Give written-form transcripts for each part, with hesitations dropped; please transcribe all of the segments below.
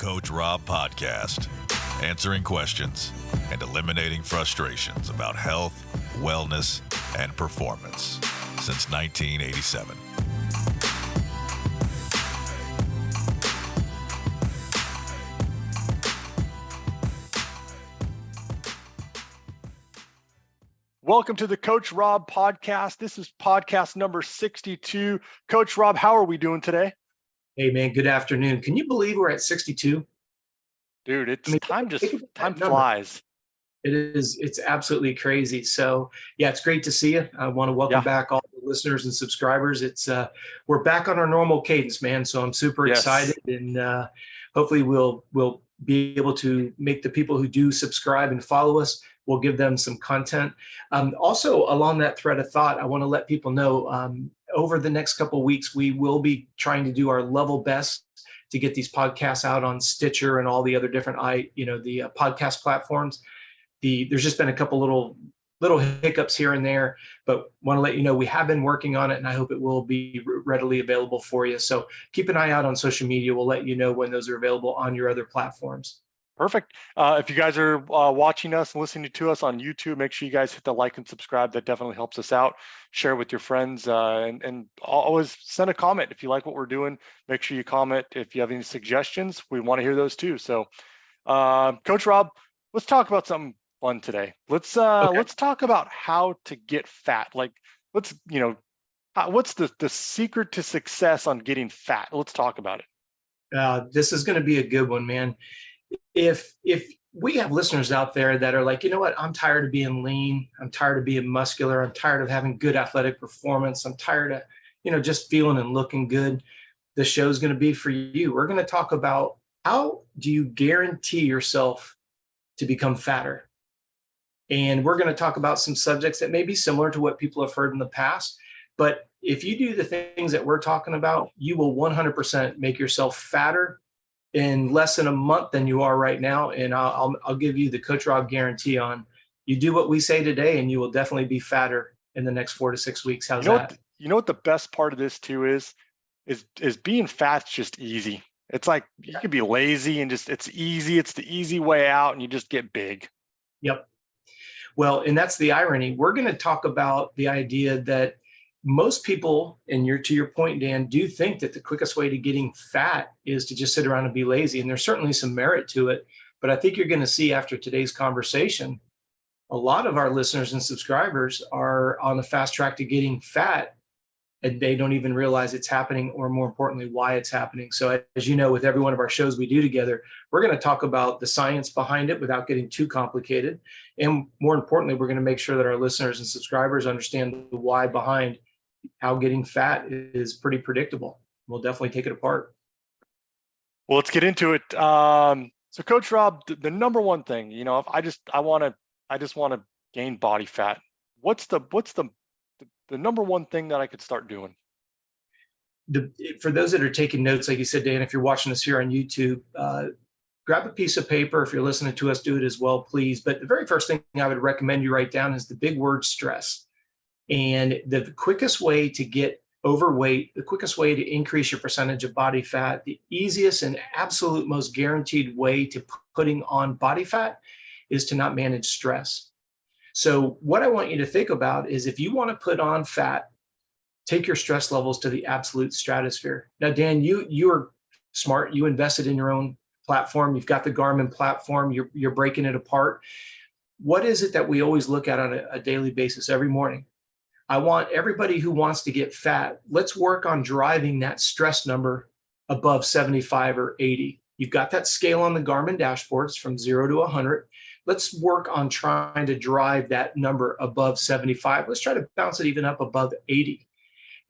Coach Robb podcast, answering questions and eliminating frustrations about health, wellness, and performance since 1987. Welcome to the Coach Robb podcast. This is podcast number 62. Coach Robb, how are we doing today? Hey man, good afternoon. Can you believe we're at 62? Dude, time number. flies. It's absolutely crazy. So yeah, it's great to see you. I want to welcome back all the listeners and subscribers. We're back on our normal cadence, man. So I'm super excited, and hopefully we'll be able to make the people who do subscribe and follow us, we'll give them some content. Also, along that thread of thought, I want to let people know over the next couple of weeks, we will be trying to do our level best to get these podcasts out on Stitcher and all the other different the podcast platforms. There's just been a couple little hiccups here and there, but want to let you know we have been working on it, and I hope it will be readily available for you. So keep an eye out on social media. We'll let you know when those are available on your other platforms. Perfect. If you guys are watching us and listening to us on YouTube, make sure you guys hit the like and subscribe. That definitely helps us out. Share with your friends, and always send a comment if you like what we're doing. Make sure you comment if you have any suggestions. We want to hear those too. So, Coach Robb, let's talk about something fun today. Let's talk about how to get fat. What's the secret to success on getting fat? Let's talk about it. This is going to be a good one, man. If we have listeners out there that are like, you know what, I'm tired of being lean, I'm tired of being muscular, I'm tired of having good athletic performance, I'm tired of, just feeling and looking good, the show's going to be for you. We're going to talk about how do you guarantee yourself to become fatter? And we're going to talk about some subjects that may be similar to what people have heard in the past. But if you do the things that we're talking about, you will 100% make yourself fatter in less than a month than you are right now. And I'll give you the Coach Robb guarantee on you do what we say today, and you will definitely be fatter in the next 4 to 6 weeks. How's that? You know what the best part of this too is being fat's just easy. It's like you can be lazy and it's easy. It's the easy way out, and you just get big. Yep. Well, and that's the irony. We're going to talk about the idea that most people, and to your point, Dan, do think that the quickest way to getting fat is to just sit around and be lazy. And there's certainly some merit to it. But I think you're going to see after today's conversation, a lot of our listeners and subscribers are on the fast track to getting fat, and they don't even realize it's happening, or more importantly, why it's happening. So as you know, with every one of our shows we do together, we're going to talk about the science behind it without getting too complicated. And more importantly, we're going to make sure that our listeners and subscribers understand the why behind how getting fat is pretty predictable. We'll definitely take it apart. Well, let's get into it. So Coach Robb, the number one thing, if I just want to gain body fat, what's the number one thing that I could start doing? For those that are taking notes, like you said, Dan, if you're watching us here on YouTube, grab a piece of paper. If you're listening to us, do it as well, please. But the very first thing I would recommend you write down is the big word stress. And the quickest way to get overweight, the quickest way to increase your percentage of body fat, the easiest and absolute most guaranteed way to putting on body fat is to not manage stress. So what I want you to think about is, if you want to put on fat, take your stress levels to the absolute stratosphere. Now, Dan, you are smart. You invested in your own platform. You've got the Garmin platform. You're breaking it apart. What is it that we always look at on a daily basis every morning? I want everybody who wants to get fat, let's work on driving that stress number above 75 or 80. You've got that scale on the Garmin dashboards from 0 to 100. Let's work on trying to drive that number above 75. Let's try to bounce it even up above 80.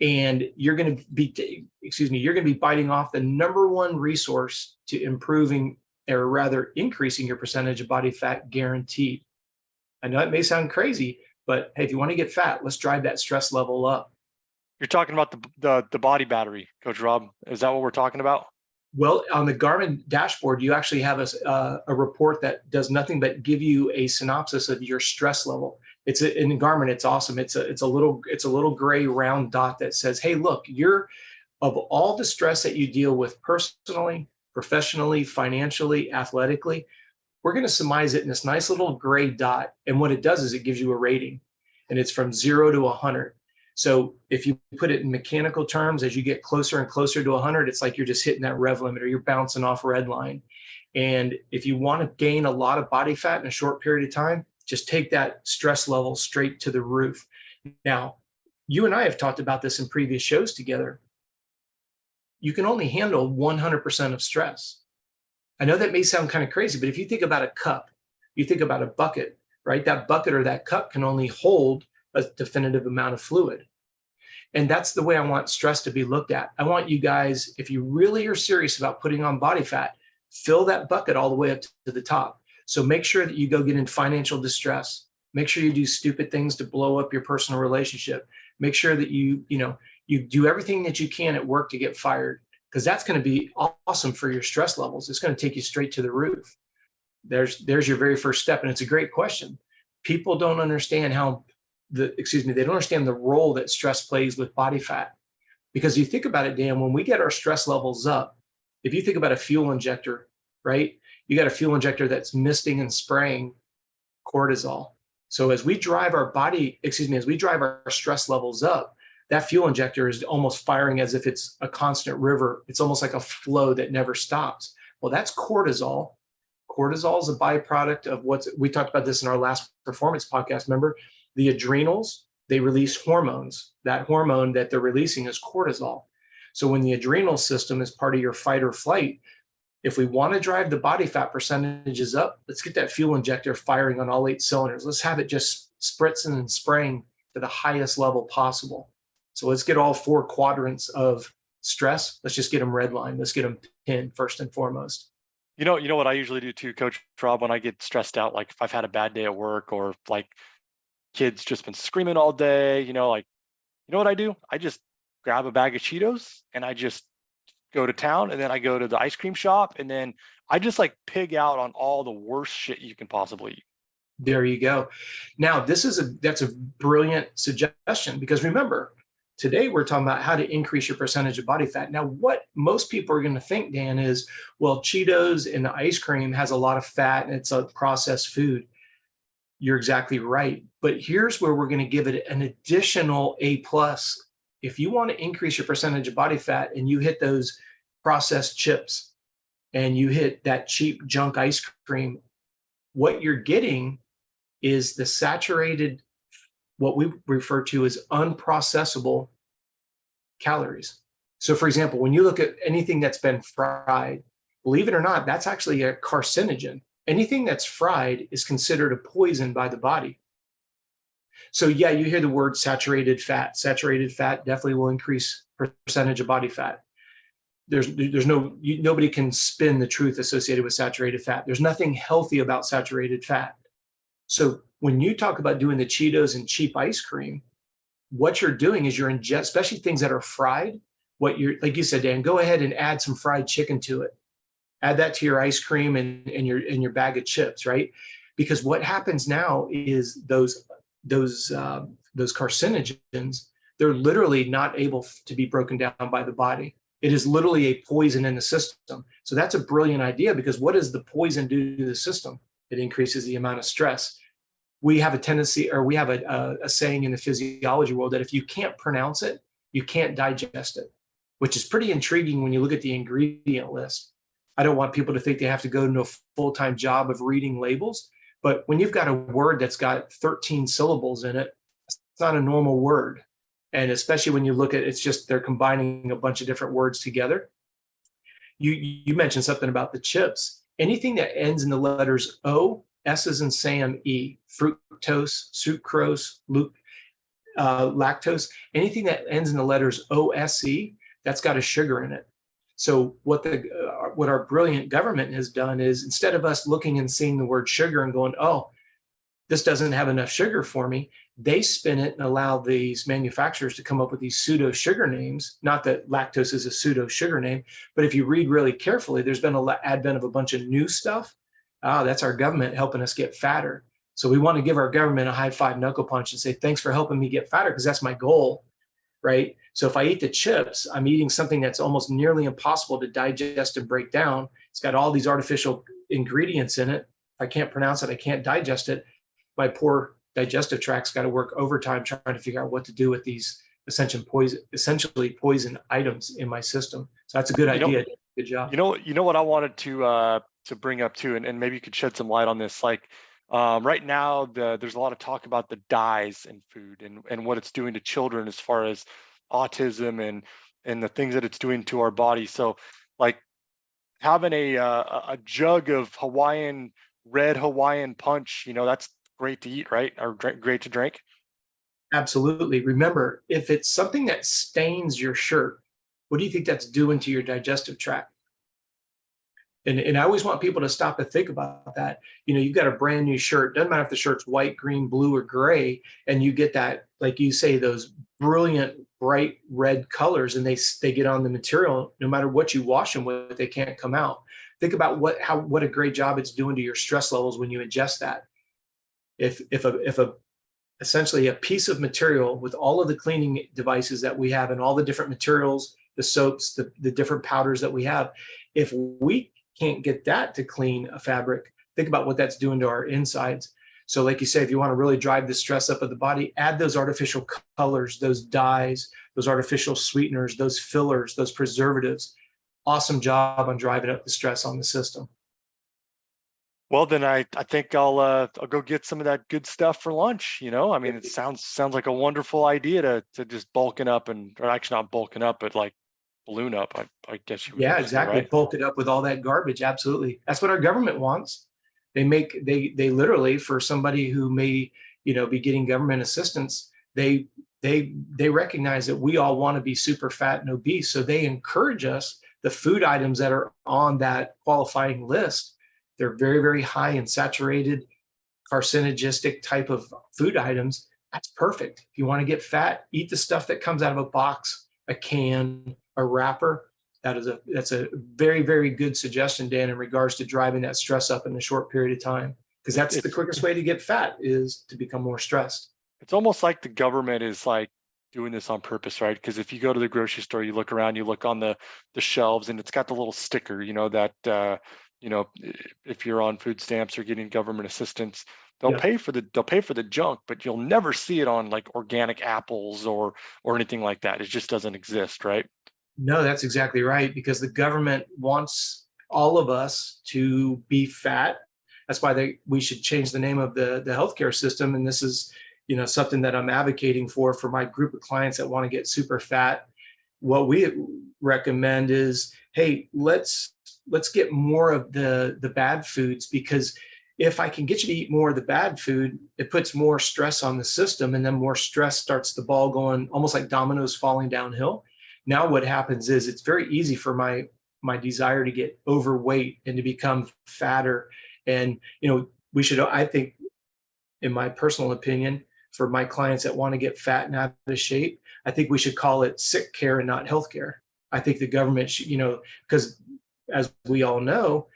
And you're going to be biting off the number one resource to improving, or rather increasing, your percentage of body fat guaranteed. I know it may sound crazy, but hey, if you want to get fat, let's drive that stress level up. You're talking about the body battery, Coach Robb. Is that what we're talking about? Well, on the Garmin dashboard, you actually have a report that does nothing but give you a synopsis of your stress level. In Garmin, it's awesome. It's a little gray round dot that says, "Hey, look, of all the stress that you deal with personally, professionally, financially, athletically, we're going to surmise it in this nice little gray dot. And what it does is it gives you a rating, and it's from 0 to 100. So if you put it in mechanical terms, as you get closer and closer to 100, it's like you're just hitting that rev limit or you're bouncing off red line. And if you want to gain a lot of body fat in a short period of time, just take that stress level straight to the roof. Now, you and I have talked about this in previous shows together. You can only handle 100% of stress. I know that may sound kind of crazy, but if you think about a cup, you think about a bucket, right? That bucket or that cup can only hold a definitive amount of fluid. And that's the way I want stress to be looked at. I want you guys, if you really are serious about putting on body fat, fill that bucket all the way up to the top. So make sure that you go get in financial distress. Make sure you do stupid things to blow up your personal relationship. Make sure that you do everything that you can at work to get fired, because that's going to be awesome for your stress levels. It's going to take you straight to the roof. There's your very first step. And it's a great question. People don't understand they don't understand the role that stress plays with body fat. Because you think about it, Dan, when we get our stress levels up, if you think about a fuel injector, right? You got a fuel injector that's misting and spraying cortisol. So as we drive our stress levels up, that fuel injector is almost firing as if it's a constant river. It's almost like a flow that never stops. Well, that's cortisol. Cortisol is a byproduct of we talked about this in our last performance podcast. Remember, the adrenals, they release hormones. That hormone that they're releasing is cortisol. So when the adrenal system is part of your fight or flight, if we want to drive the body fat percentages up, let's get that fuel injector firing on all 8 cylinders. Let's have it just spritzing and spraying to the highest level possible. So let's get all 4 quadrants of stress. Let's just get them redlined. Let's get them pinned first and foremost. You know what I usually do too, Coach Robb, when I get stressed out, like if I've had a bad day at work or like kids just been screaming all day, you know what I do? I just grab a bag of Cheetos and I just go to town, and then I go to the ice cream shop, and then I just like pig out on all the worst shit you can possibly eat. There you go. Now, that's a brilliant suggestion, because remember, today we're talking about how to increase your percentage of body fat. Now, what most people are going to think, Dan, is, well, Cheetos and the ice cream has a lot of fat and it's a processed food. You're exactly right. But here's where we're going to give it an additional A+. If you want to increase your percentage of body fat and you hit those processed chips and you hit that cheap junk ice cream, what you're getting is the saturated, what we refer to as unprocessable calories. So for example, when you look at anything that's been fried, believe it or not, that's actually a carcinogen. Anything that's fried is considered a poison by the body. So yeah, you hear the word saturated fat. Saturated fat definitely will increase percentage of body fat. Nobody can spin the truth associated with saturated fat. There's nothing healthy about saturated fat. So when you talk about doing the Cheetos and cheap ice cream, what you're doing is especially things that are fried, like you said, Dan, go ahead and add some fried chicken to it. Add that to your ice cream and your bag of chips, right? Because what happens now is those carcinogens, they're literally not able to be broken down by the body. It is literally a poison in the system. So that's a brilliant idea, because what does the poison do to the system? It increases the amount of stress. We have a tendency, or we have a saying in the physiology world, that if you can't pronounce it, you can't digest it, which is pretty intriguing when you look at the ingredient list. I don't want people to think they have to go to a full-time job of reading labels. But when you've got a word that's got 13 syllables in it, it's not a normal word. And especially when you look at it's just they're combining a bunch of different words together. You mentioned something about the chips. Anything that ends in the letters O, S as in Sam, E, fructose, sucrose, lactose, anything that ends in the letters OSE, that's got a sugar in it. So what our brilliant government has done is, instead of us looking and seeing the word sugar and going, oh, this doesn't have enough sugar for me, they spin it and allow these manufacturers to come up with these pseudo sugar names. Not that lactose is a pseudo sugar name, but if you read really carefully, there's been an advent of a bunch of new stuff. That's our government helping us get fatter. So we want to give our government a high five knuckle punch and say, thanks for helping me get fatter, because that's my goal, right? So if I eat the chips, I'm eating something that's almost nearly impossible to digest and break down. It's got all these artificial ingredients in it. If I can't pronounce it, I can't digest it. My poor digestive tract's got to work overtime trying to figure out what to do with these essentially poison items in my system. So that's a good idea. Good job. You know what I wanted to bring up too, and maybe you could shed some light on this. Like right now, there's a lot of talk about the dyes in food and what it's doing to children as far as autism and the things that it's doing to our body. So like having a jug of red Hawaiian punch, that's great to eat, right? Or great to drink. Absolutely. Remember, if it's something that stains your shirt, what do you think that's doing to your digestive tract? And I always want people to stop and think about that. You've got a brand new shirt. Doesn't matter if the shirt's white, green, blue, or gray, and you get that, like you say, those brilliant, bright red colors, and they get on the material. No matter what you wash them with, they can't come out. Think about what a great job it's doing to your stress levels when you ingest that. If essentially a piece of material with all of the cleaning devices that we have and all the different materials, the soaps, the different powders that we have, if we can't get that to clean a fabric, think about what that's doing to our insides. So like you say, if you want to really drive the stress up of the body, add those artificial colors, those dyes, those artificial sweeteners, those fillers, those preservatives. Awesome job on driving up the stress on the system. Well, then I think I'll go get some of that good stuff for lunch. I mean, it sounds like a wonderful idea to just bulking up or actually not bulking up, but like balloon up. I guess you would. Yeah, exactly. Right? Bulk it up with all that garbage. Absolutely. That's what our government wants. They literally, for somebody who may, be getting government assistance, they recognize that we all want to be super fat and obese. So they encourage us, the food items that are on that qualifying list, they're very, very high in saturated, carcinogistic type of food items. That's perfect. If you want to get fat, eat the stuff that comes out of a box, a can, a wrapper. That's a very, very good suggestion, Dan, in regards to driving that stress up in a short period of time. Because that's the quickest way to get fat, is to become more stressed. It's almost like the government is like doing this on purpose, right? Because if you go to the grocery store, you look around, you look on the shelves, and it's got the little sticker, that if you're on food stamps or getting government assistance, they'll pay for the junk, but you'll never see it on like organic apples or anything like that. It just doesn't exist, right? No, that's exactly right, because the government wants all of us to be fat. That's why we should change the name of the healthcare system. And this is, something that I'm advocating for my group of clients that want to get super fat. What we recommend is, hey, let's get more of the bad foods, because if I can get you to eat more of the bad food, it puts more stress on the system, and then more stress starts the ball going, almost like dominoes falling downhill. Now what happens is it's very easy for my desire to get overweight and to become fatter. And, we should, I think, in my personal opinion, for my clients that want to get fat and out of shape, I think we should call it sick care and not health care. I think the government should, because as we all know,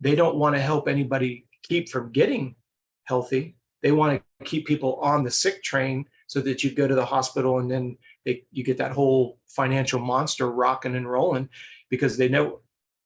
they don't want to help anybody keep from getting healthy. They want to keep people on the sick train so that you go to the hospital and then you get that whole financial monster rocking and rolling, because they know,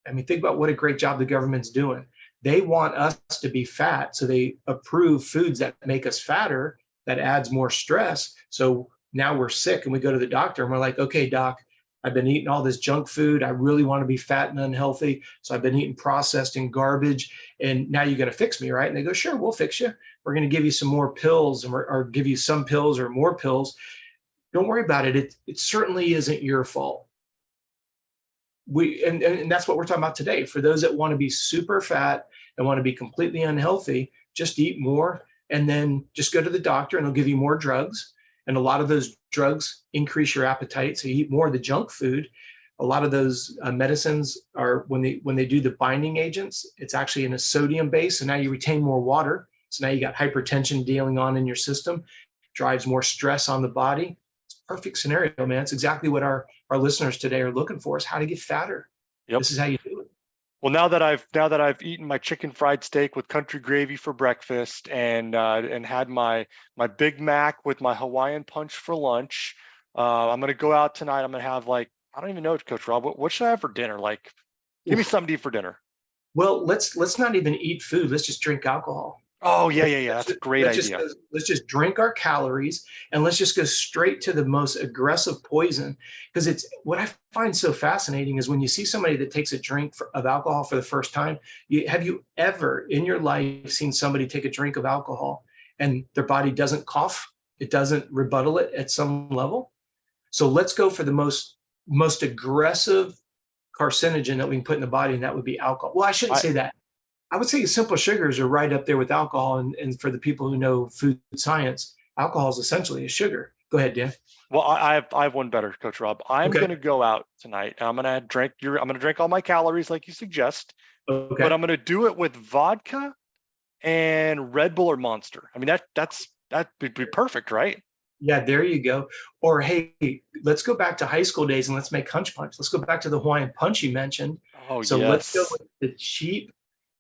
think about what a great job the government's doing. They want us to be fat, so they approve foods that make us fatter, that adds more stress. So now we're sick and we go to the doctor and we're like, okay, doc, I've been eating all this junk food. I really want to be fat and unhealthy. So I've been eating processed and garbage. And now you're going to fix me, right? And they go, sure, we'll fix you. We're going to give you some more pills, or give you some pills or more pills. Don't worry about it. It certainly isn't your fault. And that's what we're talking about today. For those that want to be super fat and want to be completely unhealthy, just eat more, and then just go to the doctor and they'll give you more drugs. And a lot of those drugs increase your appetite. So you eat more of the junk food. A lot of those medicines are, when they do the binding agents, it's actually in a sodium base. So now you retain more water. So now you got hypertension dealing on in your system, drives more stress on the body. It's a perfect scenario, man. It's exactly what our listeners today are looking for, is how to get fatter. Yep. This is how you do it. Well, now that I've eaten my chicken fried steak with country gravy for breakfast, and had my Big Mac with my Hawaiian punch for lunch, I'm gonna go out tonight. I'm gonna have like, I don't even know, Coach Rob. What should I have for dinner? Like, give me Oof. something to eat for dinner. Well, let's not even eat food. Let's just drink alcohol. Oh yeah, yeah, yeah. That's a great Let's just idea. go, let's just drink our calories and let's just go straight to the most aggressive poison. Because it's what I find so fascinating is when you see somebody that takes a drink of alcohol for the first time. Have you ever in your life seen somebody take a drink of alcohol and their body doesn't cough? It doesn't rebuttal it at some level. So let's go for the most aggressive carcinogen that we can put in the body, and that would be alcohol. Well, I shouldn't I say that. I would say simple sugars are right up there with alcohol. And for the people who know food science, alcohol is essentially a sugar. Go ahead, Dan. well, I have one better, Coach Rob. I'm Okay. gonna go out tonight. And I'm gonna drink all my calories like you suggest, but Okay. I'm gonna do it with vodka and Red Bull or Monster. I mean, that would be perfect, right? Yeah, there you go. Or hey, let's go back to high school days and let's make hunch punch. Let's go back to the Hawaiian punch you mentioned. Oh So let's go yes. with the cheap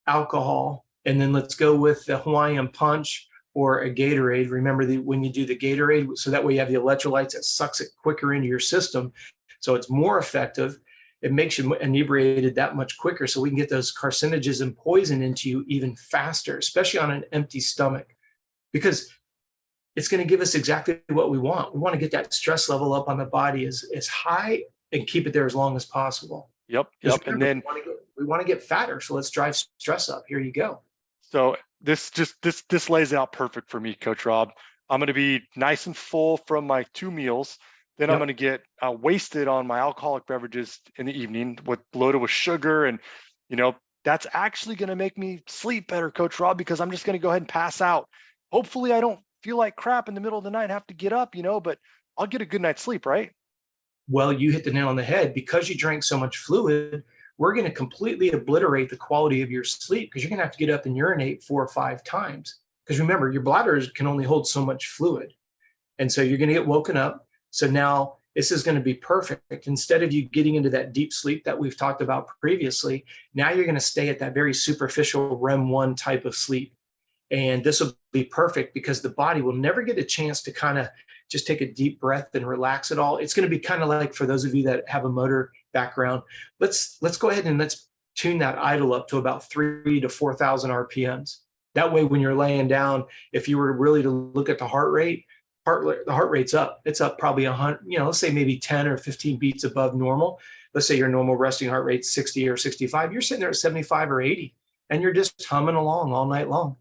alcohol, and then let's go with the Hawaiian punch or a Gatorade. Remember when you do the Gatorade, so that way you have the electrolytes that sucks it quicker into your system. So it's more effective. It makes you inebriated that much quicker. So we can get those carcinogens and poison into you even faster, especially on an empty stomach, because it's going to give us exactly what we want. We want to get that stress level up on the body as high and keep it there as long as possible. Yep, Because yep. And remember, then we want to get fatter. So let's drive stress up. Here you go. so this lays out perfect for me, Coach Rob. I'm gonna be nice and full from my 2 meals. Then I'm Yep. gonna get wasted on my alcoholic beverages in the evening with loaded with sugar, and you know that's actually gonna make me sleep better, Coach Rob, because I'm just gonna go ahead and pass out. Hopefully, I don't feel like crap in the middle of the night and have to get up, but I'll get a good night's sleep, right? Well, you hit the nail on the head. Because you drank so much fluid, we're going to completely obliterate the quality of your sleep because you're going to have to get up and urinate 4 or 5 times. Because remember, your bladder can only hold so much fluid. And so you're going to get woken up. So now this is going to be perfect. Instead of you getting into that deep sleep that we've talked about previously, now you're going to stay at that very superficial REM1 type of sleep. And this will be perfect because the body will never get a chance to kind of just take a deep breath and relax it all. It's going to be kind of like for those of you that have a motor background, let's go ahead and let's tune that idle up to about 3 to 4,000 RPMs. That way, when you're laying down, if you were really to look at the heart rate, the heart rate's up. It's up probably 100, let's say maybe 10 or 15 beats above normal. Let's say your normal resting heart rate's 60 or 65. You're sitting there at 75 or 80, and you're just humming along all night long.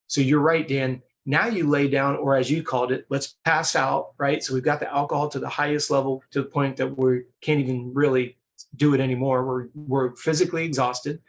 So you're right, Dan. Now you lay down, or as you called it, let's pass out, right? So we've got the alcohol to the highest level to the point that we can't even really do it anymore. We're physically exhausted.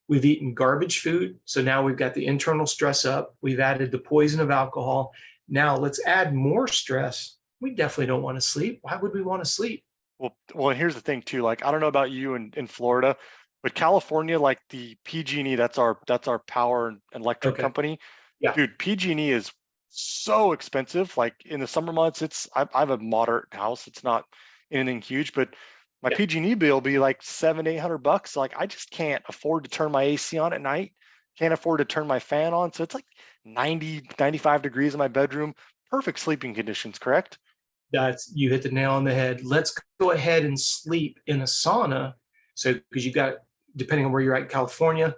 We've eaten garbage food. So now we've got the internal stress up. We've added the poison of alcohol. Now let's add more stress. We definitely don't want to sleep. Why would we want to sleep? Well, and here's the thing too. Like, I don't know about you in Florida, but California, like the PG&E, that's our power and electric Okay. company. Yeah. Dude, PG&E is so expensive. Like in the summer months, I have a moderate house. It's not anything huge, but my Yeah. PG&E bill will be like $700-800. Like I just can't afford to turn my AC on at night. Can't afford to turn my fan on. So it's like 90, 95 degrees in my bedroom. Perfect sleeping conditions, correct? You hit the nail on the head. Let's go ahead and sleep in a sauna. So, because you got, depending on where you're at in California,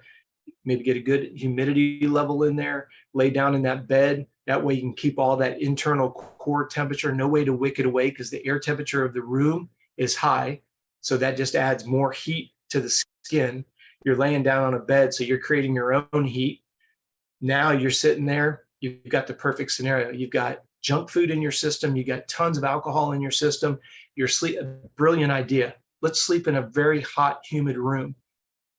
maybe get a good humidity level in there, lay down in that bed. That way you can keep all that internal core temperature, no way to wick it away because the air temperature of the room is high. So that just adds more heat to the skin. You're laying down on a bed, so you're creating your own heat. Now you're sitting there, you've got the perfect scenario. You've got junk food in your system, you got tons of alcohol in your system. You're sleep, a brilliant idea. Let's sleep in a very hot, humid room.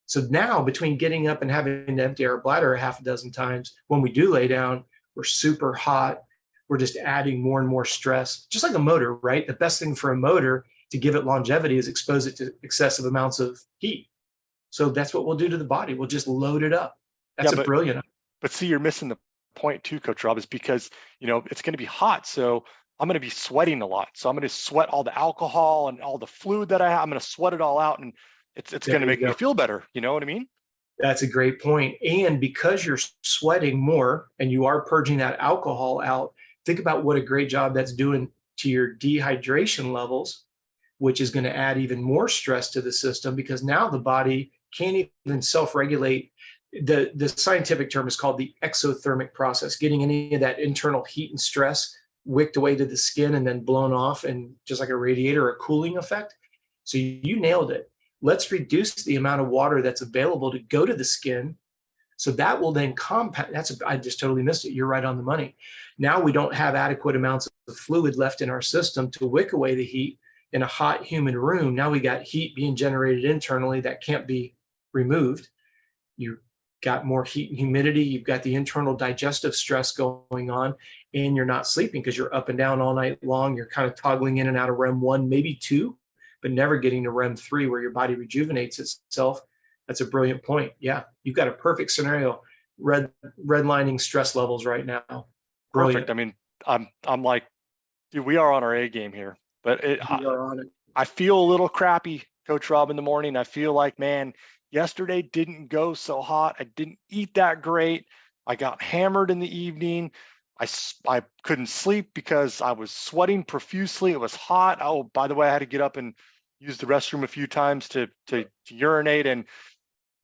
So now between getting up and having to empty our bladder a half a dozen times, when we do lay down, we're super hot. We're just adding more and more stress, just like a motor, right? The best thing for a motor to give it longevity is expose it to excessive amounts of heat. So that's what we'll do to the body. We'll just load it up. Yeah, That's a brilliant. but see, you're missing the point too, Coach Rob, is because it's going to be hot, so I'm going to be sweating a lot. So I'm going to sweat all the alcohol and all the fluid that I have. I'm going to sweat it all out, and it's There going to you make me go. feel better. You know what I mean? That's a great point. And because you're sweating more and you are purging that alcohol out, think about what a great job that's doing to your dehydration levels, which is going to add even more stress to the system, because now the body can't even self-regulate. The scientific term is called the exothermic process, getting any of that internal heat and stress wicked away to the skin and then blown off, and just like a radiator, a cooling effect. So you nailed it. Let's reduce the amount of water that's available to go to the skin. So that will then compound. I just totally missed it. You're right on the money. Now we don't have adequate amounts of fluid left in our system to wick away the heat in a hot, humid room. Now we got heat being generated internally that can't be removed. You got more heat and humidity. You've got the internal digestive stress going on, and you're not sleeping because you're up and down all night long. You're kind of toggling in and out of REM 1, maybe 2, but never getting to REM 3 where your body rejuvenates itself. That's a brilliant point. Yeah, you've got a perfect scenario. Redlining stress levels right now. Brilliant. Perfect. I mean, I'm like, dude, we are on our A game here, but I feel a little crappy, Coach Robb, in the morning. I feel like, man, yesterday didn't go so hot. I didn't eat that great. I got hammered in the evening. I couldn't sleep because I was sweating profusely. It was hot. Oh, by the way, I had to get up and use the restroom a few times to urinate, and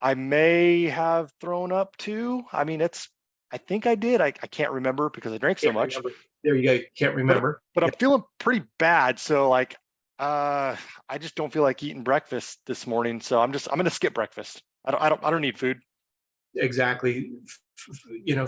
I may have thrown up too. I mean, I think I did. I can't remember because I drank so much. Remember. There you go. Can't remember. But I'm feeling pretty bad. So like, I just don't feel like eating breakfast this morning. So I'm going to skip breakfast. I don't need food. Exactly.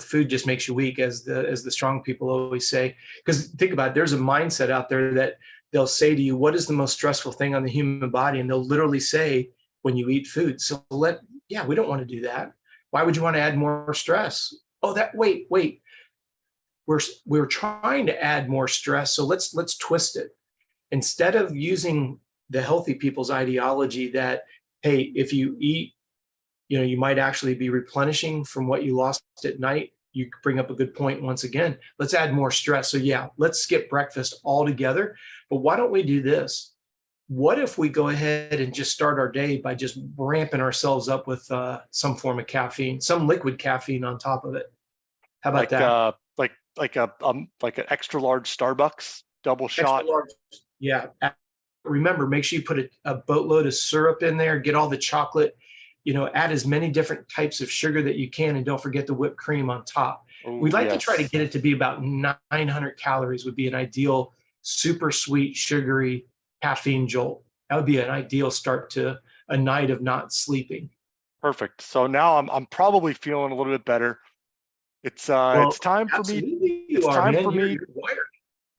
Food just makes you weak, as the strong people always say. Because think about it, there's a mindset out there that they'll say to you, what is the most stressful thing on the human body? And they'll literally say, when you eat food. So we don't want to do that. Why would you want to add more stress? Oh, wait. We're trying to add more stress. So let's twist it. Instead of using the healthy people's ideology that, hey, if you eat, you might actually be replenishing from what you lost at night. You bring up a good point once again. Let's add more stress. So yeah, let's skip breakfast altogether. But why don't we do this? What if we go ahead and just start our day by just ramping ourselves up with some form of caffeine, some liquid caffeine on top of it? How about that? Like an extra large Starbucks double shot. Yeah. Remember, make sure you put a boatload of syrup in there. Get all the chocolate. Add as many different types of sugar that you can, and don't forget the whipped cream on top. Ooh, we'd like to try to get it to be about 900 calories. Would be an ideal super sweet, sugary caffeine jolt. That would be an ideal start to a night of not sleeping. Perfect. So now I'm probably feeling a little bit better. It's time for me. It's time for me. You're wired.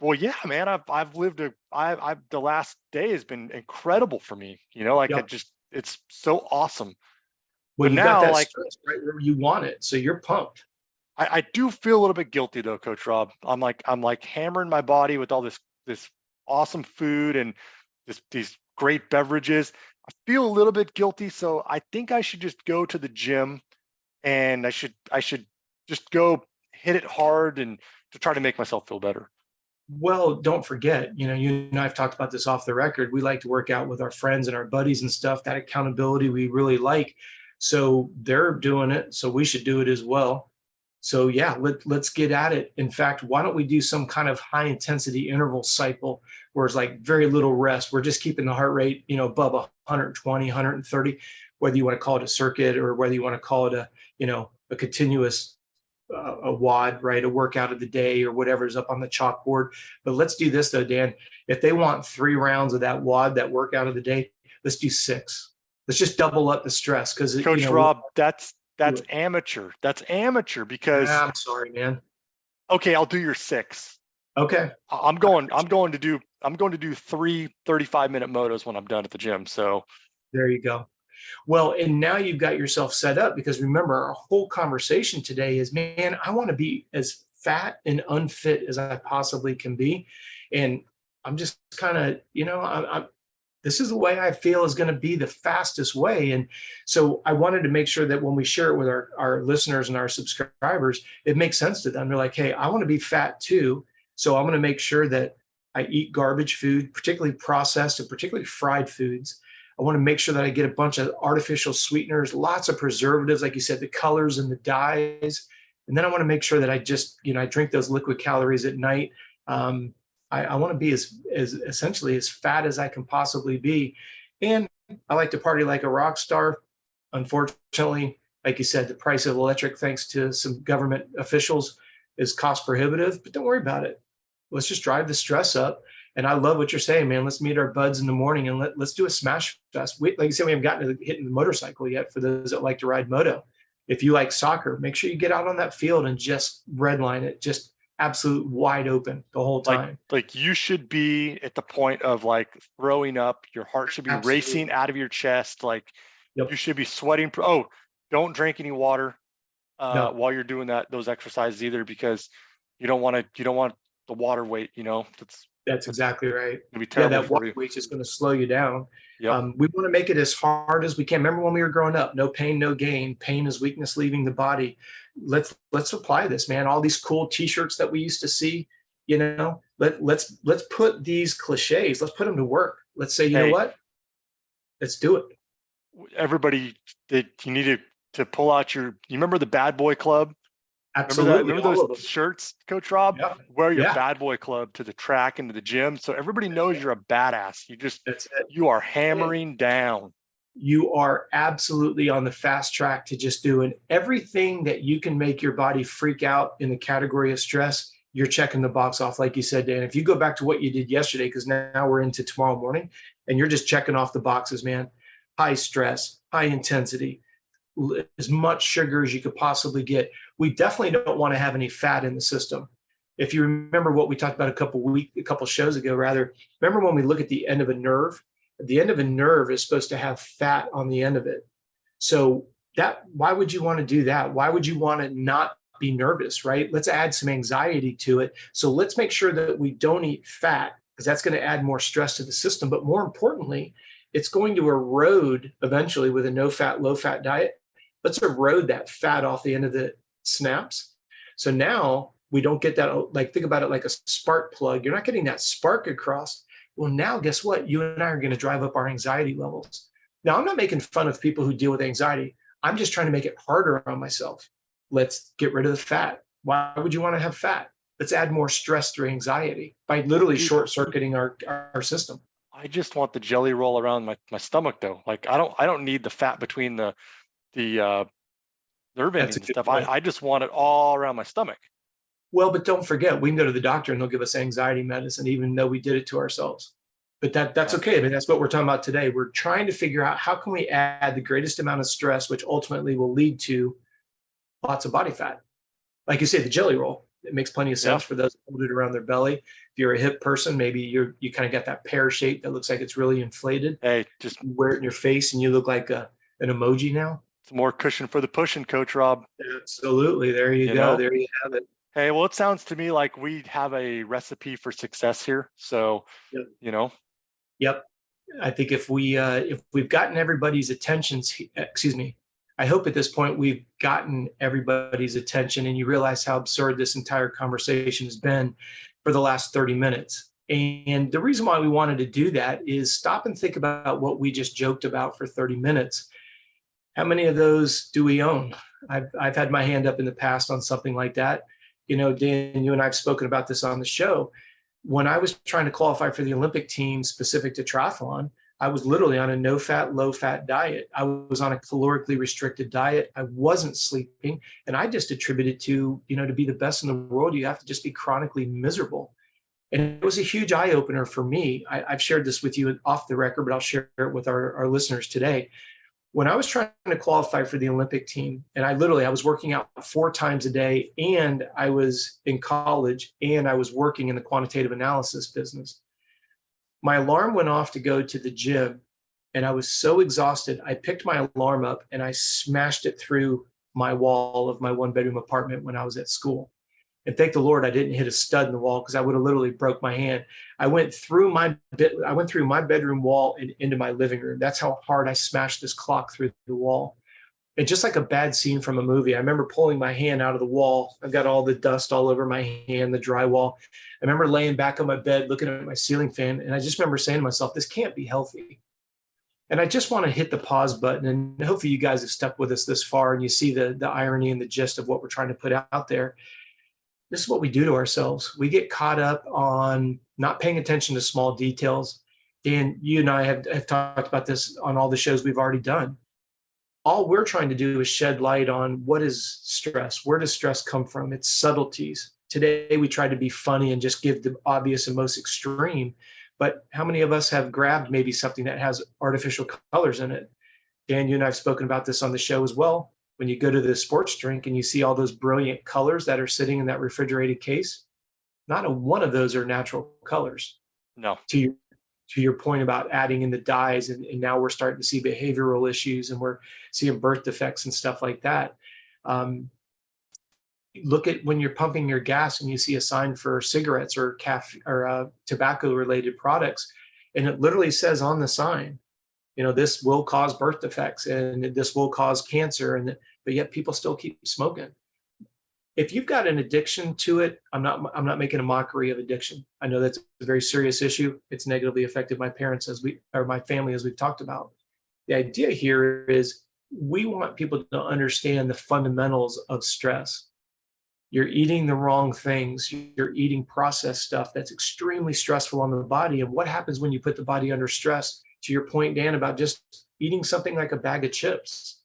Well, yeah, man. I've lived the last day has been incredible for me. It's so awesome. Well, you got that stress right where you want it, so you're pumped. I do feel a little bit guilty though, Coach Robb. I'm like hammering my body with all this awesome food and these great beverages. I feel a little bit guilty, so I think I should just go to the gym, and I should just go hit it hard and to try to make myself feel better. Well, don't forget, you and I've talked about this off the record. We like to work out with our friends and our buddies and stuff. That accountability we really like. So they're doing it, so we should do it as well. So yeah, let's get at it. In fact, why don't we do some kind of high intensity interval cycle where it's like very little rest. We're just keeping the heart rate, above 120, 130, whether you want to call it a circuit or whether you want to call it a continuous a WOD, right? A workout of the day or whatever's up on the chalkboard. But let's do this though, Dan. If they want 3 rounds of that WOD, that workout of the day, let's do 6. Let's just double up the stress. Because Coach Robb, that's amateur. That's amateur because I'm sorry, man. Okay, I'll do your 6. Okay. I'm going to do 3 35-minute motos when I'm done at the gym. So there you go. Well, and now you've got yourself set up, because remember, our whole conversation today is, man, I want to be as fat and unfit as I possibly can be. And I'm just kind of, this is the way I feel is going to be the fastest way. And so I wanted to make sure that when we share it with our listeners and our subscribers, it makes sense to them. They're like, hey, I want to be fat too. So I'm going to make sure that I eat garbage food, particularly processed and particularly fried foods. I want to make sure that I get a bunch of artificial sweeteners, lots of preservatives, like you said, the colors and the dyes. And then I want to make sure that I just, I drink those liquid calories at night. I want to be as essentially as fat as I can possibly be. And I like to party like a rock star. Unfortunately, like you said, the price of electric, thanks to some government officials, is cost prohibitive, but don't worry about it. Let's just drive the stress up. And I love what you're saying, man. Let's meet our buds in the morning and let's do a smash fest. Like you said, we haven't gotten to hitting the motorcycle yet for those that like to ride moto. If you like soccer, make sure you get out on that field and just redline it, just absolute wide open the whole time. Like you should be at the point of like throwing up. Your heart should be racing out of your chest. Like you should be sweating. Oh, don't drink any water while you're doing those exercises either, because you don't want the water weight. That's exactly right. It'll be terrible that water weight is going to slow you down. Yep. We want to make it as hard as we can. Remember when we were growing up, no pain, no gain. Pain is weakness leaving the body. Let's apply this, man. All these cool T-shirts that we used to see, let's put these cliches, let's put them to work. Let's say, you know what? Let's do it. Everybody, you need to pull out you remember the Bad Boy Club? Absolutely. Remember those shirts, Coach Robb? Yeah. Wear your Bad Boy Club to the track and to the gym, so everybody knows you're a badass. You are hammering down. You are absolutely on the fast track to just doing everything that you can make your body freak out in the category of stress. You're checking the box off, like you said, Dan. If you go back to what you did yesterday, because now we're into tomorrow morning, and you're just checking off the boxes, man. High stress, high intensity, as much sugar as you could possibly get. We definitely don't want to have any fat in the system. If you remember what we talked about a couple shows ago, remember when we look at the end of a nerve? The end of a nerve is supposed to have fat on the end of it. So why would you want to do that? Why would you want to not be nervous, right? Let's add some anxiety to it. So let's make sure that we don't eat fat, because that's going to add more stress to the system. But more importantly, it's going to erode eventually with a no fat, low fat diet. Let's erode that fat off the end of the snaps. So now we don't get that, like, think about it like a spark plug. You're not getting that spark across. Well, now guess what? You and I are going to drive up our anxiety levels. Now, I'm not making fun of people who deal with anxiety. I'm just trying to make it harder on myself. Let's get rid of the fat. Why would you want to have fat? Let's add more stress through anxiety by literally short-circuiting our system. I just want the jelly roll around my stomach, though. Like I don't need the fat between the nerve endings and stuff. I just want it all around my stomach. Well, but don't forget, we can go to the doctor and they'll give us anxiety medicine, even though we did it to ourselves. But that's okay. I mean, that's what we're talking about today. We're trying to figure out how can we add the greatest amount of stress, which ultimately will lead to lots of body fat. Like you say, the jelly roll, it makes plenty of sense for those who hold it around their belly. If you're a hip person, maybe you kind of got that pear shape that looks like it's really inflated. Hey, just wear it in your face and you look like an emoji now. It's more cushion for the pushing, Coach Robb. Absolutely. There you go. There you have it. Hey, well, it sounds to me like we have a recipe for success here. So, Yep. I think if we've gotten everybody's attention, I hope at this point we've gotten everybody's attention and you realize how absurd this entire conversation has been for the last 30 minutes. And the reason why we wanted to do that is stop and think about what we just joked about for 30 minutes. How many of those do we own? I've had my hand up in the past on something like that. Dan, you and I have spoken about this on the show. When I was trying to qualify for the Olympic team specific to triathlon, I was literally on a no-fat, low-fat diet. I was on a calorically restricted diet. I wasn't sleeping. And I just attributed to be the best in the world, you have to just be chronically miserable. And it was a huge eye-opener for me. I've shared this with you off the record, but I'll share it with our listeners today. When I was trying to qualify for the Olympic team, and I was working out 4 times a day, and I was in college, and I was working in the quantitative analysis business. My alarm went off to go to the gym, and I was so exhausted. I picked my alarm up, and I smashed it through my wall of my 1-bedroom apartment when I was at school. And thank the Lord I didn't hit a stud in the wall, because I would have literally broke my hand. I went through my bedroom wall and into my living room. That's how hard I smashed this clock through the wall. And just like a bad scene from a movie, I remember pulling my hand out of the wall. I've got all the dust all over my hand, the drywall. I remember laying back on my bed, looking at my ceiling fan. And I just remember saying to myself, this can't be healthy. And I just want to hit the pause button. And hopefully you guys have stuck with us this far and you see the irony and the gist of what we're trying to put out there. this is what we do to ourselves. We get caught up on not paying attention to small details. Dan, you and I have talked about this on all the shows we've already done. All we're trying to do is shed light on what is stress. Where does stress come from? Its subtleties. Today, we try to be funny and just give the obvious and most extreme. But how many of us have grabbed maybe something that has artificial colors in it? Dan, you and I have spoken about this on the show as well. When you go to the sports drink and you see all those brilliant colors that are sitting in that refrigerated case, not a one of those are natural colors. No. To your point about adding in the dyes, and now we're starting to see behavioral issues, and we're seeing birth defects and stuff like that. Look at when you're pumping your gas and you see a sign for cigarettes or tobacco related products, and it literally says on the sign, this will cause birth defects and this will cause cancer, but yet people still keep smoking. If you've got an addiction to it, I'm not making a mockery of addiction. I know that's a very serious issue. It's negatively affected my my family, as we've talked about. The idea here is we want people to understand the fundamentals of stress. You're eating the wrong things. You're eating processed stuff that's extremely stressful on the body. And what happens when you put the body under stress? To your point, Dan, about just eating something like a bag of chips.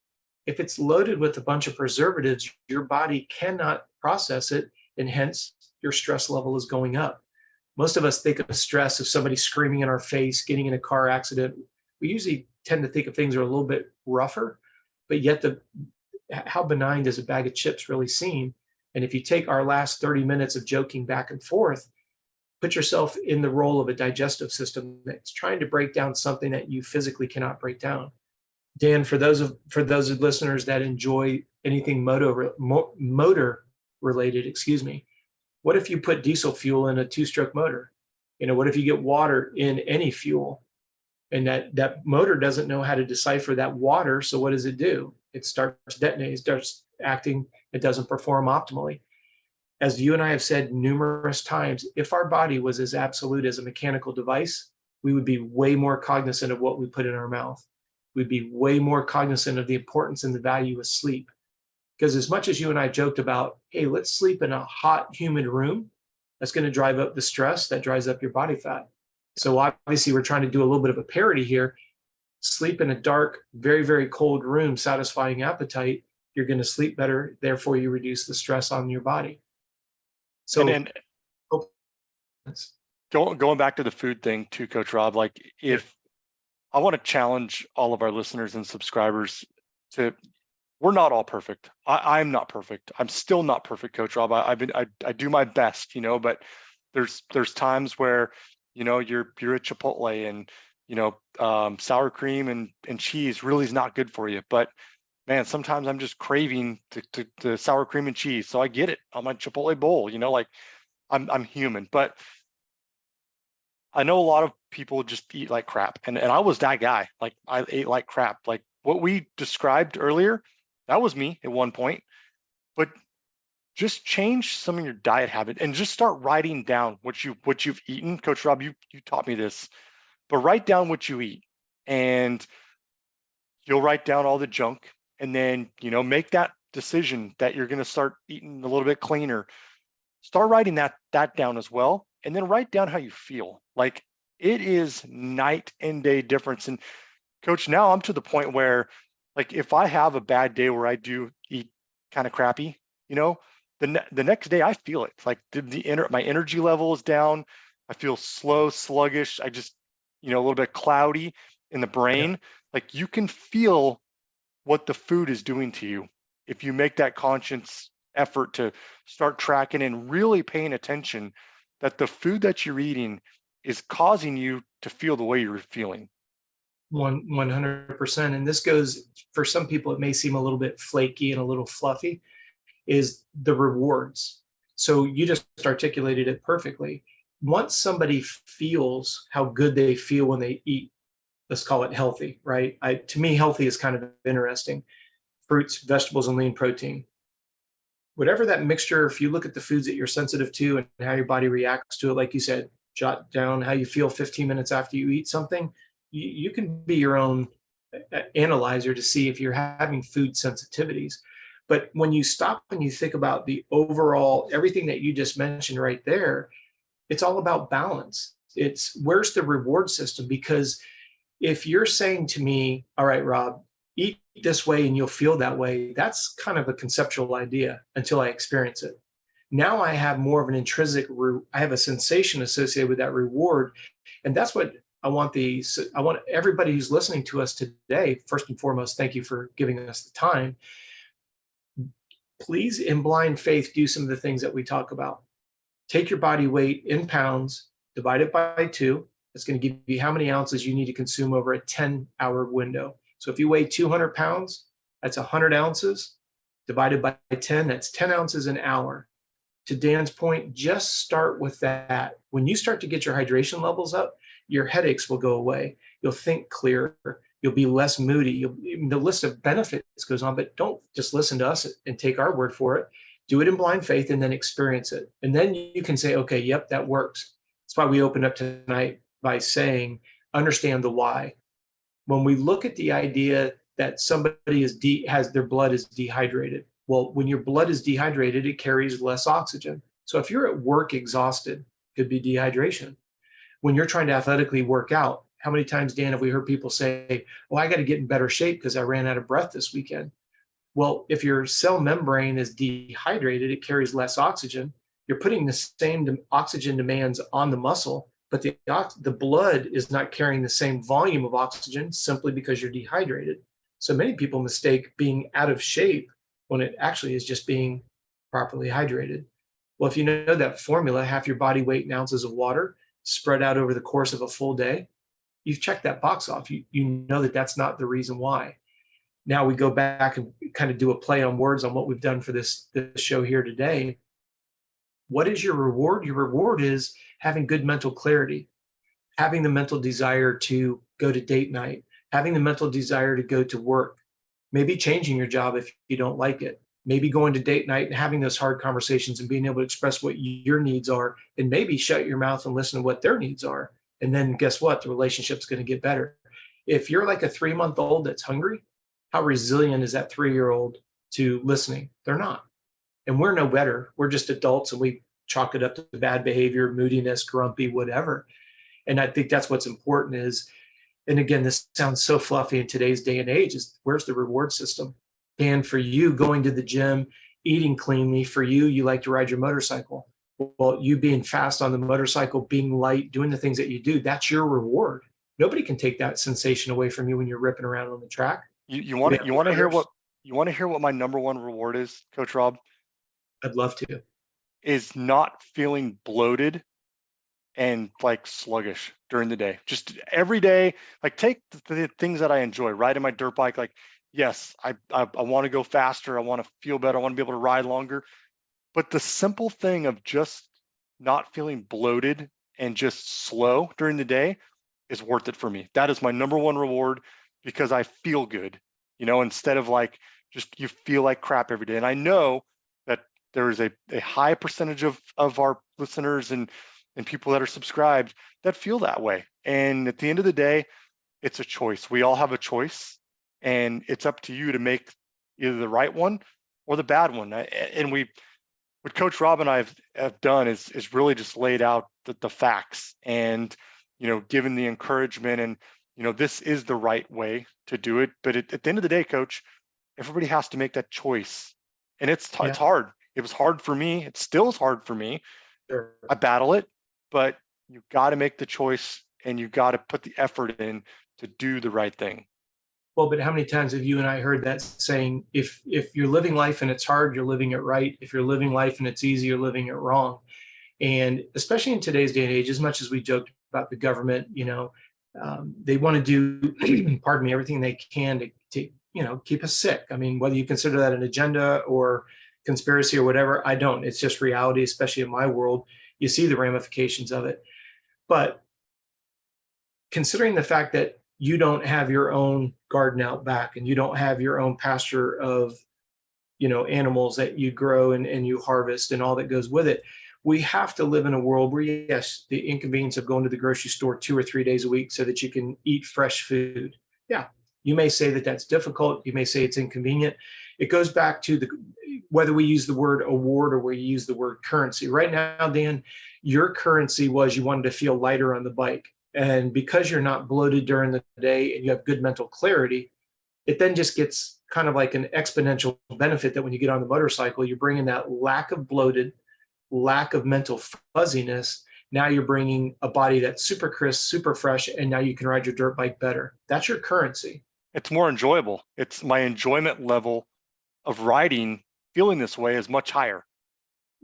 If it's loaded with a bunch of preservatives, your body cannot process it, and hence your stress level is going up. Most of us think of stress of somebody screaming in our face, getting in a car accident. We usually tend to think of things that are a little bit rougher, but yet how benign does a bag of chips really seem? And if you take our last 30 minutes of joking back and forth, put yourself in the role of a digestive system that's trying to break down something that you physically cannot break down. Dan, for those listeners that enjoy anything motor related, what if you put diesel fuel in a 2-stroke motor? What if you get water in any fuel, and that motor doesn't know how to decipher that water? So what does it do? It starts detonating, it starts acting, it doesn't perform optimally. As you and I have said numerous times, if our body was as absolute as a mechanical device, we would be way more cognizant of what we put in our mouth. We'd be way more cognizant of the importance and the value of sleep. Because as much as you and I joked about, hey, let's sleep in a hot, humid room, that's going to drive up the stress, that drives up your body fat. So obviously we're trying to do a little bit of a parody here. Sleep in a dark, very, very cold room, satisfying appetite, you're going to sleep better. Therefore, you reduce the stress on your body. So going back to the food thing too, Coach Robb, like if I want to challenge all of our listeners and subscribers we're not all perfect. I'm not perfect. I'm still not perfect, Coach Robb. I do my best, but there's times where, you're at Chipotle and, sour cream and cheese really is not good for you. But man, sometimes I'm just craving the sour cream and cheese. So I get it on my Chipotle bowl, like I'm human, but I know a lot of people just eat like crap. And I was that guy. Like I ate like crap. Like what we described earlier, that was me at one point. But just change some of your diet habit and just start writing down what you've eaten. Coach Robb, you taught me this, but write down what you eat, and you'll write down all the junk, and then, make that decision that you're going to start eating a little bit cleaner. Start writing that down as well. And then write down how you feel. Like it is night and day difference. And Coach, now I'm to the point where, like, if I have a bad day where I do eat kind of crappy, the next day I feel it. Like my energy level is down. I feel slow, sluggish. I just, a little bit cloudy in the brain. Yeah. Like you can feel what the food is doing to you if you make that conscious effort to start tracking and really paying attention that the food that you're eating is causing you to feel the way you're feeling. 100%. And this goes, for some people, it may seem a little bit flaky and a little fluffy, is the rewards. So you just articulated it perfectly. Once somebody feels how good they feel when they eat, let's call it healthy, right? To me, healthy is kind of interesting. Fruits, vegetables, and lean protein. Whatever that mixture, if you look at the foods that you're sensitive to and how your body reacts to it, like you said, jot down how you feel 15 minutes after you eat something. You can be your own analyzer to see if you're having food sensitivities. But when you stop and you think about the overall, everything that you just mentioned right there, it's all about balance. It's where's the reward system? Because if you're saying to me, all right, Rob, eat this way and you'll feel that way, that's kind of a conceptual idea until I experience it. Now I have more of an intrinsic, I have a sensation associated with that reward. And that's what I want everybody who's listening to us today, first and foremost, thank you for giving us the time. Please, in blind faith, do some of the things that we talk about. Take your body weight in pounds, divide it by 2. It's going to give you how many ounces you need to consume over a 10-hour window. So if you weigh 200 pounds, that's 100 ounces. Divided by 10, that's 10 ounces an hour. To Dan's point, just start with that. When you start to get your hydration levels up, your headaches will go away. You'll think clearer. You'll be less moody. The list of benefits goes on, but don't just listen to us and take our word for it. Do it in blind faith and then experience it. And then you can say, okay, yep, that works. That's why we opened up tonight by saying, understand the why. When we look at the idea that somebody has their blood is dehydrated, well, when your blood is dehydrated, it carries less oxygen. So if you're at work exhausted, it could be dehydration. When you're trying to athletically work out, how many times, Dan, have we heard people say, well, I got to get in better shape because I ran out of breath this weekend? Well, if your cell membrane is dehydrated, it carries less oxygen. You're putting the same oxygen demands on the muscle, but the blood is not carrying the same volume of oxygen simply because you're dehydrated. So many people mistake being out of shape when it actually is just being properly hydrated. Well, if you know that formula, half your body weight in ounces of water spread out over the course of a full day, you've checked that box off. You know that that's not the reason why. Now we go back and kind of do a play on words on what we've done for this show here today. What is your reward? Your reward is having good mental clarity, having the mental desire to go to date night, having the mental desire to go to work, maybe changing your job if you don't like it, maybe going to date night and having those hard conversations and being able to express what your needs are, and maybe shut your mouth and listen to what their needs are. And then guess what? The relationship's going to get better. If you're like a 3-month-old that's hungry, how resilient is that 3-year-old to listening? They're not. And we're no better. We're just adults and we chalk it up to bad behavior, moodiness, grumpy, whatever. And I think that's what's important is, and again, this sounds so fluffy in today's day and age, is where's the reward system? And for you, going to the gym, eating cleanly, for you, you like to ride your motorcycle. Well, you being fast on the motorcycle, being light, doing the things that you do, that's your reward. Nobody can take that sensation away from you when you're ripping around on the track. You want to hear what my number one reward is, Coach Robb? I'd love to. Is not feeling bloated and like sluggish during the day. Just every day, like take the things that I enjoy, riding my dirt bike. Like, yes, I want to go faster. I want to feel better. I want to be able to ride longer. But the simple thing of just not feeling bloated and just slow during the day is worth it for me. That is my number one reward because I feel good, instead of like just you feel like crap every day. And I know that there is a high percentage of our listeners and people that are subscribed that feel that way. And at the end of the day, it's a choice. We all have a choice, and it's up to you to make either the right one or the bad one. And what Coach Robb and I have done is really just laid out the facts and, given the encouragement and, this is the right way to do it. But at the end of the day, Coach, everybody has to make that choice. And it's hard. It was hard for me. It still is hard for me. Sure. I battle it, but you got to make the choice and you got to put the effort in to do the right thing. Well, but how many times have you and I heard that saying, if you're living life and it's hard, you're living it right. If you're living life and it's easy, you're living it wrong. And especially in today's day and age, as much as we joked about the government, they want to do, pardon me, everything they can to keep us sick. I mean, whether you consider that an agenda or conspiracy or whatever, I don't. It's just reality, especially in my world. You see the ramifications of it. But considering the fact that you don't have your own garden out back and you don't have your own pasture of, animals that you grow and you harvest and all that goes with it, we have to live in a world where, yes, the inconvenience of going to the grocery store 2 or 3 days a week so that you can eat fresh food. Yeah, you may say that that's difficult. You may say it's inconvenient. it goes back to whether we use the word award or we use the word currency. Right now, Dan, your currency was you wanted to feel lighter on the bike. And because you're not bloated during the day and you have good mental clarity, it then just gets kind of like an exponential benefit that when you get on the motorcycle, you're bringing that lack of bloated, lack of mental fuzziness. Now you're bringing a body that's super crisp, super fresh, and now you can ride your dirt bike better. That's your currency. It's more enjoyable. It's my enjoyment level of riding, feeling this way is much higher.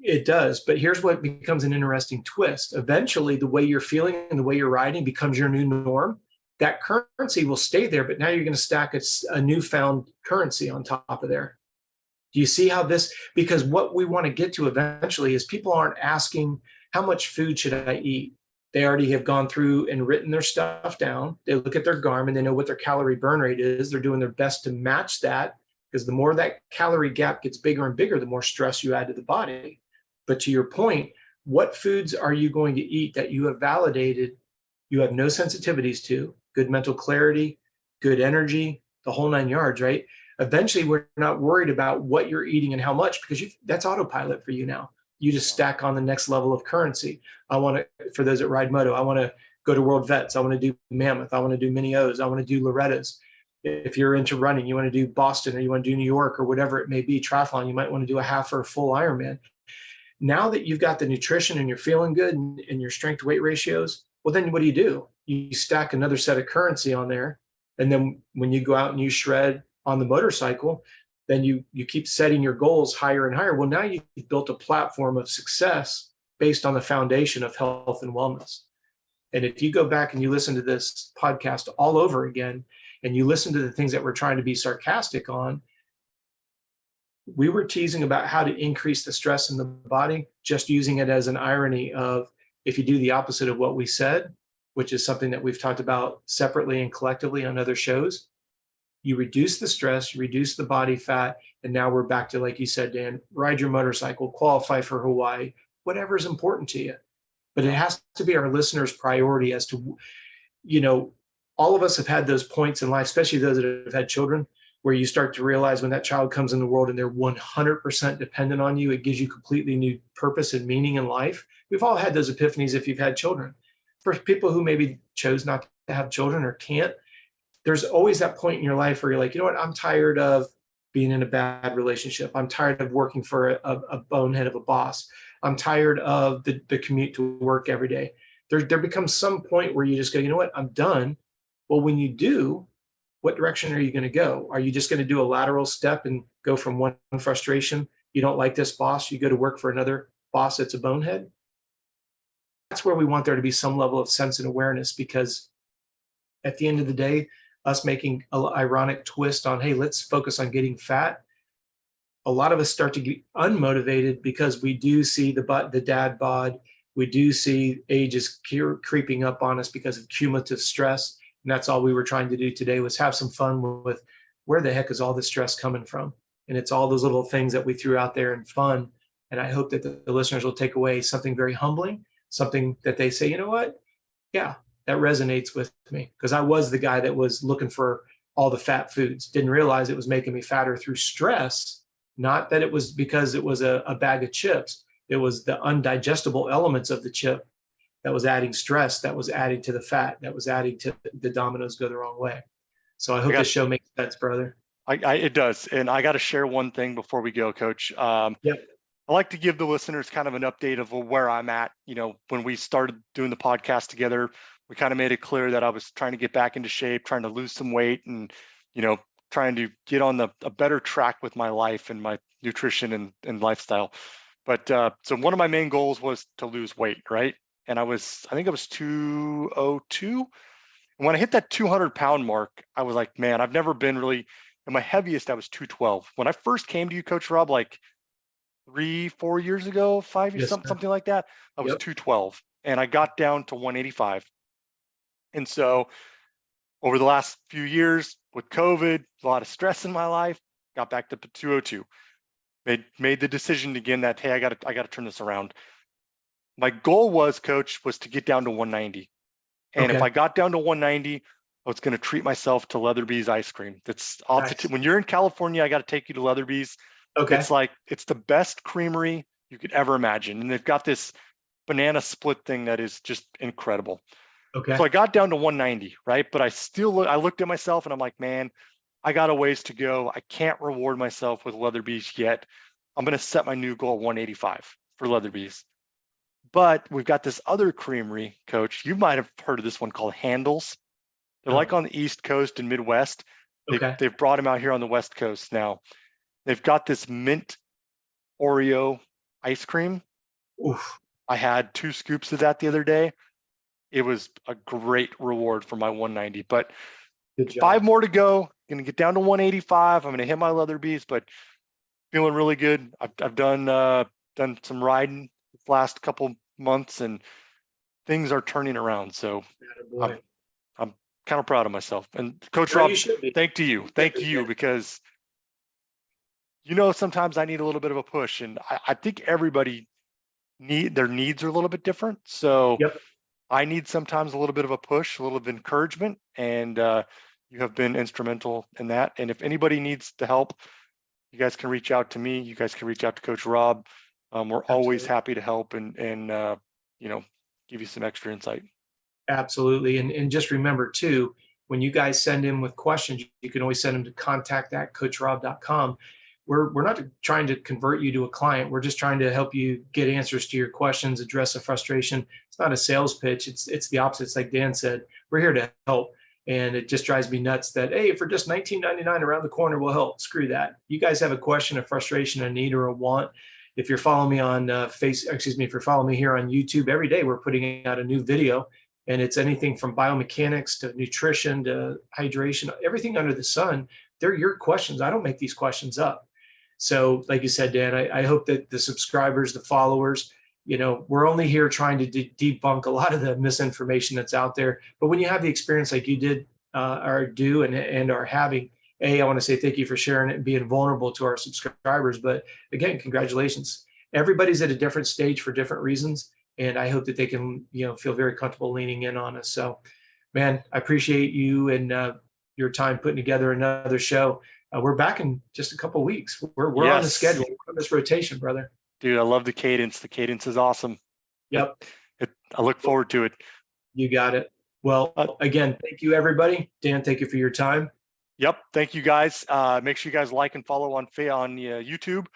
It does. But here's what becomes an interesting twist. Eventually, the way you're feeling and the way you're riding becomes your new norm. That currency will stay there, but now you're going to stack a newfound currency on top of there. Do you see how this, because what we want to get to eventually is people aren't asking, how much food should I eat? They already have gone through and written their stuff down. They look at their Garmin, they know what their calorie burn rate is. They're doing their best to match that, because the more that calorie gap gets bigger and bigger, the more stress you add to the body. But to your point, what foods are you going to eat that you have validated, you have no sensitivities to, good mental clarity, good energy, the whole 9 yards, right? Eventually, we're not worried about what you're eating and how much, because that's autopilot for you now. You just stack on the next level of currency. I want to, for those that ride moto, I want to go to World Vets. I want to do Mammoth. I want to do Mini O's. I want to do Loretta's. If you're into running, you want to do Boston or you want to do New York or whatever it may be, triathlon, you might want to do a half or a full Ironman. Now that you've got the nutrition and you're feeling good and your strength to weight ratios, well, then what do? You stack another set of currency on there. And then when you go out and you shred on the motorcycle, then you keep setting your goals higher and higher. Well, now you've built a platform of success based on the foundation of health and wellness. And if you go back and you listen to this podcast all over again, and you listen to the things that we're trying to be sarcastic on, we were teasing about how to increase the stress in the body, just using it as an irony of, if you do the opposite of what we said, which is something that we've talked about separately and collectively on other shows, you reduce the stress, you reduce the body fat, and now we're back to, like you said, Dan, ride your motorcycle, qualify for Hawaii, whatever is important to you. But it has to be our listeners' priority as to, all of us have had those points in life, especially those that have had children, where you start to realize when that child comes in the world and they're 100% dependent on you, it gives you completely new purpose and meaning in life. We've all had those epiphanies if you've had children. For people who maybe chose not to have children or can't, there's always that point in your life where you're like, you know what, I'm tired of being in a bad relationship. I'm tired of working for a bonehead of a boss. I'm tired of the commute to work every day. There becomes some point where you just go, you know what, I'm done. Well, when you do, what direction are you going to go? Are you just going to do a lateral step and go from one frustration? You don't like this boss, you go to work for another boss that's a bonehead? That's where we want there to be some level of sense and awareness, because at the end of the day, us making an ironic twist on, hey, let's focus on getting fat, a lot of us start to get unmotivated because we do see the dad bod. We do see age is creeping up on us because of cumulative stress. And that's all we were trying to do today, was have some fun with where the heck is all this stress coming from? And it's all those little things that we threw out there in fun. And I hope that the listeners will take away something very humbling, something that they say, you know what? Yeah, that resonates with me, because I was the guy that was looking for all the fat foods. Didn't realize it was making me fatter through stress, not that it was because it was a bag of chips. It was the undigestible elements of the chip that was adding stress, that was adding to the fat, that was adding to the dominoes go the wrong way. So I hope this show makes sense, brother. It does. And I got to share one thing before we go, Coach. Yep. I like to give the listeners kind of an update of where I'm at. When we started doing the podcast together, we kind of made it clear that I was trying to get back into shape, trying to lose some weight, and, trying to get on a better track with my life and my nutrition and lifestyle. But so one of my main goals was to lose weight, right? And I think I was 202. And when I hit that 200-pound mark, I was like, man, I've never been really, and my heaviest, I was 212. When I first came to you, Coach Robb, like 3-4 years ago, 5 years, something like that, I was 212. And I got down to 185. And so over the last few years with COVID, a lot of stress in my life, got back to 202. Made the decision again that, hey, I got to turn this around. My goal was, Coach, was to get down to 190. And if I got down to 190, I was going to treat myself to Leatherby's ice cream. Nice. When you're in California, I got to take you to Leatherby's. Okay. It's the best creamery you could ever imagine. And they've got this banana split thing that is just incredible. Okay. So I got down to 190, right? But I looked at myself and I'm like, man, I got a ways to go. I can't reward myself with Leatherby's yet. I'm going to set my new goal 185 for Leatherby's. But we've got this other creamery, Coach. You might have heard of this one called Handles. They're like on the East Coast and Midwest. Okay. They've brought them out here on the West Coast now. They've got this mint Oreo ice cream. Oof. I had 2 scoops of that the other day. It was a great reward for my 190, but Good job. 5 more to go. Going to get down to 185. I'm going to hit my Leatherby's, but feeling really good. I've done some riding the last couple months and things are turning around. So I'm kind of proud of myself. And Coach Robb, thank you because sometimes I need a little bit of a push, and I think everybody their needs are a little bit different. So I need sometimes a little bit of a push, a little bit of encouragement, and you have been instrumental in that. And if anybody needs the help, you guys can reach out to me. You guys can reach out to Coach Robb. We're always happy to help and give you some extra insight. Absolutely. And just remember too, when you guys send in with questions, you can always send them to contact@coachrobb.com. We're not trying to convert you to a client. We're just trying to help you get answers to your questions, address a frustration. It's not a sales pitch. It's the opposite. It's like Dan said, we're here to help. And it just drives me nuts that, hey, for just $19.99 around the corner, we'll help. Screw that. You guys have a question, a frustration, a need, or a want. If you're following me on if you're following me here on YouTube, every day we're putting out a new video, and it's anything from biomechanics to nutrition to hydration, everything under the sun. They're your questions. I don't make these questions up. So like you said, Dan, I hope that the subscribers, the followers, we're only here trying to debunk a lot of the misinformation that's out there. But when you have the experience like you did or do and are having, I want to say thank you for sharing it and being vulnerable to our subscribers. But again, congratulations. Everybody's at a different stage for different reasons. And I hope that they can, feel very comfortable leaning in on us. So, man, I appreciate you and your time putting together another show. We're back in just a couple of weeks. We're on the schedule. We're on this rotation, brother. Dude, I love the cadence. The cadence is awesome. Yep. I look forward to it. You got it. Well, again, thank you, everybody. Dan, thank you for your time. Yep. Thank you, guys. Make sure you guys like and follow on YouTube.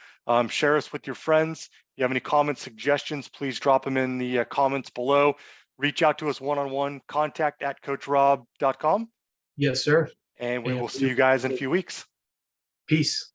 Share us with your friends. If you have any comments, suggestions, please drop them in the comments below. Reach out to us one-on-one, contact@coachrobb.com. Yes, sir. And we will see you guys in a few weeks. Peace.